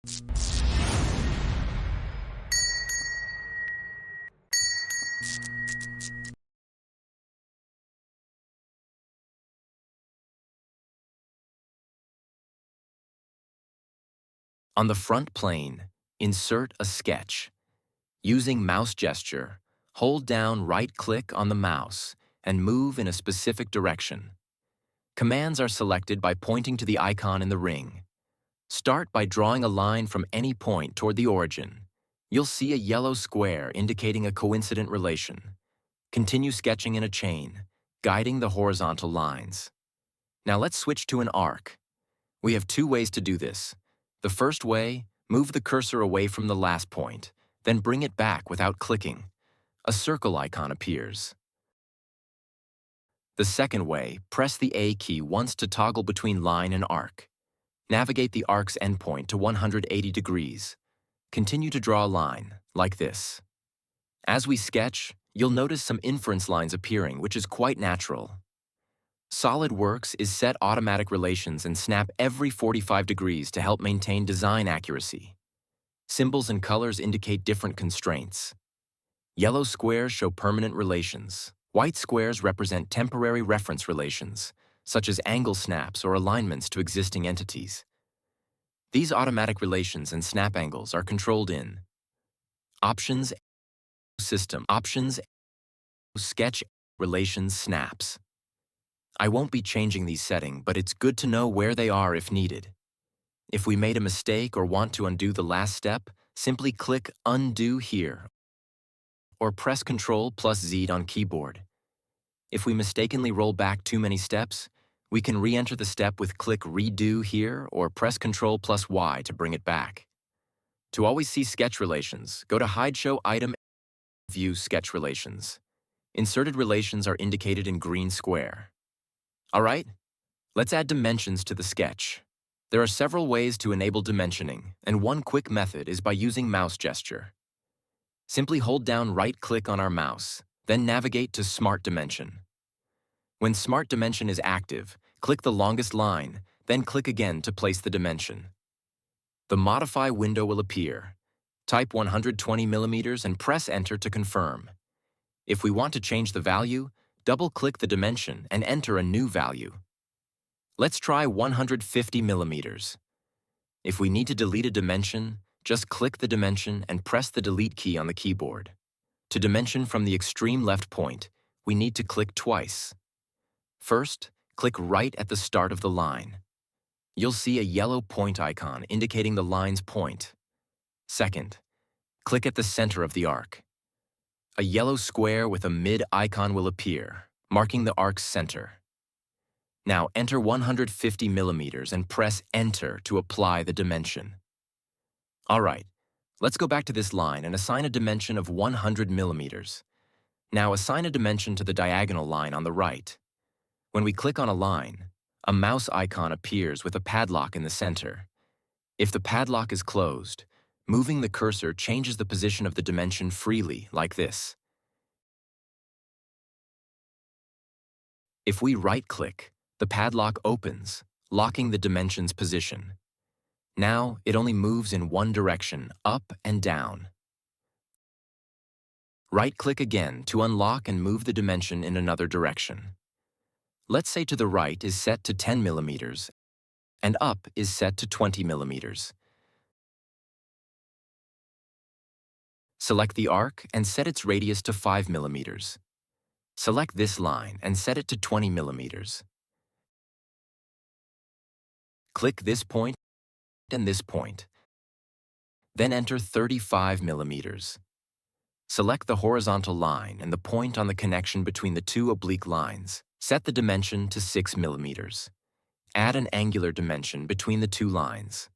On the front plane, insert a sketch. Using mouse gesture, hold down right-click on the mouse and move in a specific direction. Commands are selected by pointing to the icon in the ring. Start by drawing a line from any point toward the origin. You'll see a yellow square indicating a coincident relation. Continue sketching in a chain, guiding the horizontal lines. Now let's switch to an arc. We have two ways to do this. The first way, move the cursor away from the last point, then bring it back without clicking. A circle icon appears. The second way, press the A key once to toggle between line and arc. Navigate the arc's endpoint to 180 degrees. Continue to draw a line, like this. As we sketch, you'll notice some inference lines appearing, which is quite natural. SOLIDWORKS is set automatic relations and snap every 45 degrees to help maintain design accuracy. Symbols and colors indicate different constraints. Yellow squares show permanent relations. White squares represent temporary reference relations, such as angle snaps or alignments to existing entities. These automatic relations and snap angles are controlled in Options, System, Options, Sketch, Relations, Snaps. I won't be changing these settings, but it's good to know where they are if needed. If we made a mistake or want to undo the last step, simply click Undo here or press Ctrl+Z on keyboard. If we mistakenly roll back too many steps, we can re-enter the step with click Redo here or press Ctrl+Y to bring it back. To always see sketch relations, go to Hide Show Item, View Sketch Relations. Inserted relations are indicated in green square. Alright, let's add dimensions to the sketch. There are several ways to enable dimensioning, and one quick method is by using mouse gesture. Simply hold down right-click on our mouse, then navigate to Smart Dimension. When Smart Dimension is active, click the longest line, then click again to place the dimension. The Modify window will appear. Type 120 mm and press Enter to confirm. If we want to change the value, double-click the dimension and enter a new value. Let's try 150 mm. If we need to delete a dimension, just click the dimension and press the Delete key on the keyboard. To dimension from the extreme left point, we need to click twice. First, click right at the start of the line. You'll see a yellow point icon indicating the line's point. Second, click at the center of the arc. A yellow square with a mid icon will appear, marking the arc's center. Now enter 150 mm and press Enter to apply the dimension. Alright, let's go back to this line and assign a dimension of 100 mm. Now assign a dimension to the diagonal line on the right. When we click on a line, a mouse icon appears with a padlock in the center. If the padlock is closed, moving the cursor changes the position of the dimension freely, like this. If we right-click, the padlock opens, locking the dimension's position. Now, it only moves in one direction, up and down. Right-click again to unlock and move the dimension in another direction. Let's say to the right is set to 10 mm, and up is set to 20 mm. Select the arc and set its radius to 5 mm. Select this line and set it to 20 mm. Click this point and this point. Then enter 35 mm. Select the horizontal line and the point on the connection between the two oblique lines. Set the dimension to 6 mm. Add an angular dimension between the two lines.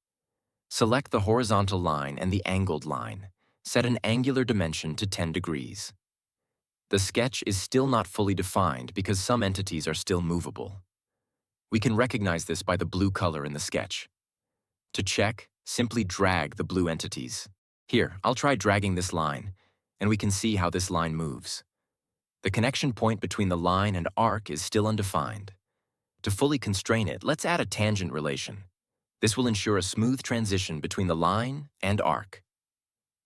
Select the horizontal line and the angled line. Set an angular dimension to 10 degrees. The sketch is still not fully defined because some entities are still movable. We can recognize this by the blue color in the sketch. To check, simply drag the blue entities. Here, I'll try dragging this line, and we can see how this line moves. The connection point between the line and arc is still undefined. To fully constrain it, let's add a tangent relation. This will ensure a smooth transition between the line and arc.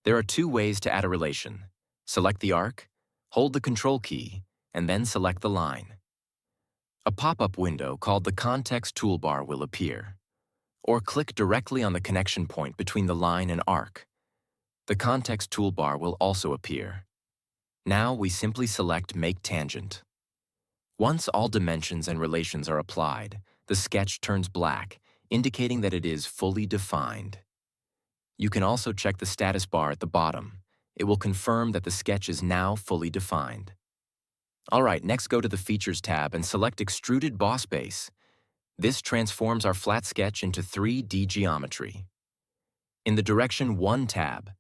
There are two ways to add a relation. Select the arc, hold the Control key, and then select the line. A pop-up window called the Context Toolbar will appear. Or click directly on the connection point between the line and arc. The Context Toolbar will also appear. Now we simply select Make Tangent. Once all dimensions and relations are applied, the sketch turns black, indicating that it is fully defined. You can also check the status bar at the bottom. It will confirm that the sketch is now fully defined. Alright, next go to the Features tab and select Extruded Boss Base. This transforms our flat sketch into 3D geometry. In the Direction 1 tab,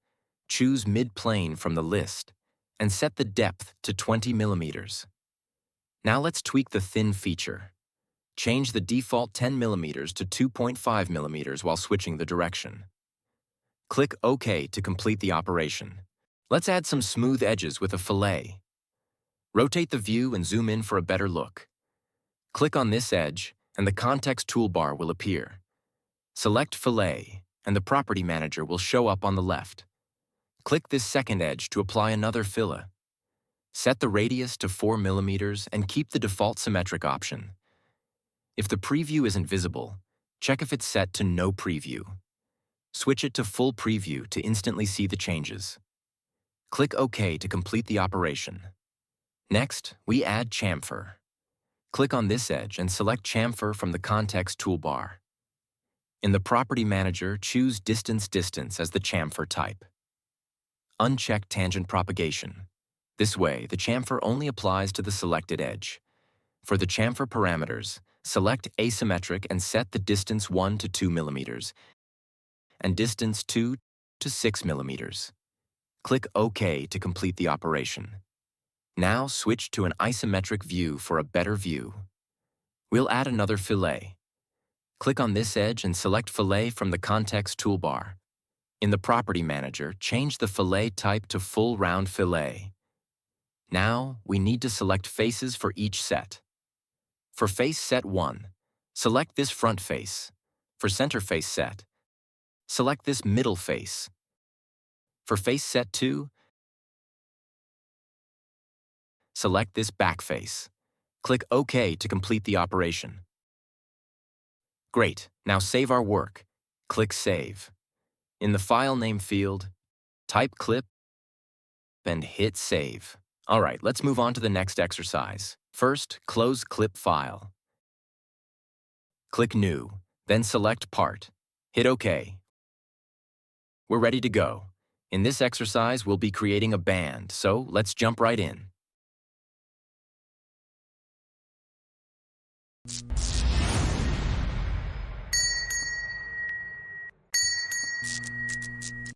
choose Mid-Plane from the list and set the depth to 20 millimeters. Now let's tweak the Thin feature. Change the default 10 millimeters to 2.5 millimeters while switching the direction. Click OK to complete the operation. Let's add some smooth edges with a fillet. Rotate the view and zoom in for a better look. Click on this edge, and the Context Toolbar will appear. Select Fillet, and the Property Manager will show up on the left. Click this second edge to apply another fillet. Set the radius to 4 millimeters and keep the default symmetric option. If the preview isn't visible, check if it's set to No Preview. Switch it to Full Preview to instantly see the changes. Click OK to complete the operation. Next, we add chamfer. Click on this edge and select chamfer from the Context Toolbar. In the Property Manager, choose Distance as the chamfer type. Uncheck Tangent Propagation. This way, the chamfer only applies to the selected edge. For the chamfer parameters, select Asymmetric and set the distance 1 to 2 millimeters and distance 2 to 6 millimeters. Click OK to complete the operation. Now switch to an isometric view for a better view. We'll add another fillet. Click on this edge and select Fillet from the Context Toolbar. In the Property Manager, change the fillet type to Full Round Fillet. Now, we need to select faces for each set. For Face Set 1, select this front face. For Center Face Set, select this middle face. For Face Set 2, select this back face. Click OK to complete the operation. Great, now save our work. Click Save. In the File Name field, type Clip and hit Save. Alright, let's move on to the next exercise. First, close Clip File. Click New, then select Part. Hit OK. We're ready to go. In this exercise, we'll be creating a band, so let's jump right in.